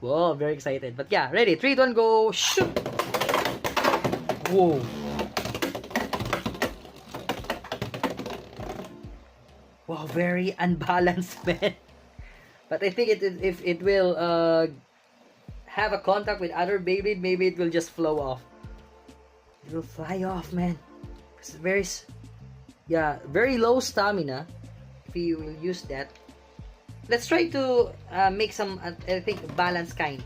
Whoa, very excited. But yeah, ready. 3, 2, 1, go. Shoot! Whoa. Wow, very unbalanced, man. But I think if it will have a contact with other Beyblade, maybe it will just flow off. It will fly off, man. It's very, yeah, very low stamina. If you will use that, let's try to make some, I think, balance kind.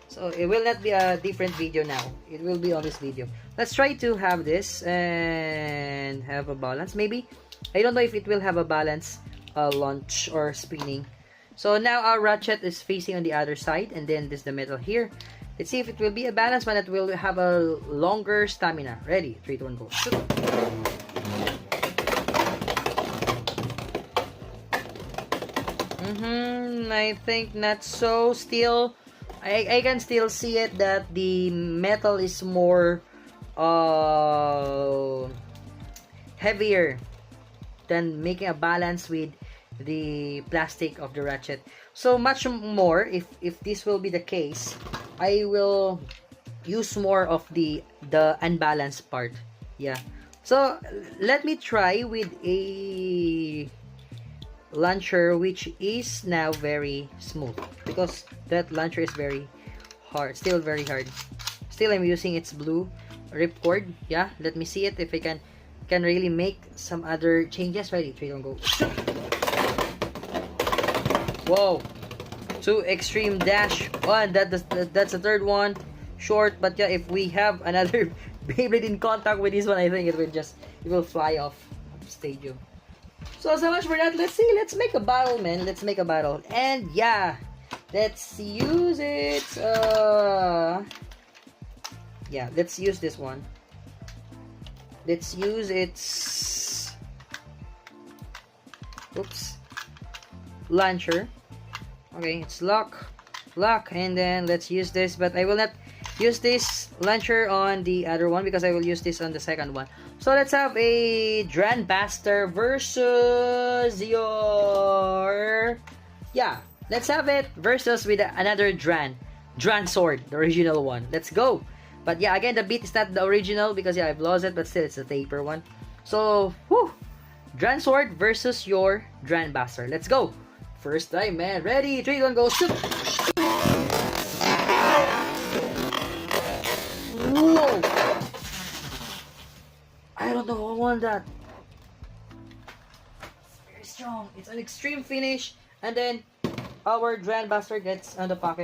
So it will not be a different video now. It will be on this video. Let's try to have this and have a balance. Maybe, I don't know if it will have a balance launch or spinning. So now our ratchet is facing on the other side, and then this is the metal here. Let's see if it will be a balanced one that will have a longer stamina. Ready? 3, 2, 1, go. Shoot. I think not so. Still, I can still see it that the metal is more heavier than making a balance with the plastic of the ratchet. So much more, if this will be the case, I will use more of the unbalanced part. Yeah. So let me try with a launcher which is now very smooth, because that launcher is very hard, still very hard. Still, I'm using its blue ripcord. Yeah, let me see it if I can really make some other changes. Ready? 3, 2, 1, go. Whoa, 2 extreme dash. One, that's the third one. Short, but yeah, if we have another Beyblade in contact with this one, I think it will fly off stadium. So much for that. Let's see. Let's make a battle, man. Let's make a battle. And yeah, let's use it. Yeah, let's use this one. Let's use its launcher. Okay, it's lock, and then let's use this. But I will not use this launcher on the other one because I will use this on the second one. So let's have a Dranbuster versus your, yeah, let's have it versus with another Dran Sword, the original one. Let's go. But yeah, again, the beat is not the original because yeah, I've lost it, but still it's a taper one. So whew, Dran Sword versus your Dranbuster. Let's go. First time, man. Ready? 3, 2, 1, go. Shoot. Whoa! I don't know. I want that. Very strong. It's an extreme finish, and then our Dranbuster gets on the pocket.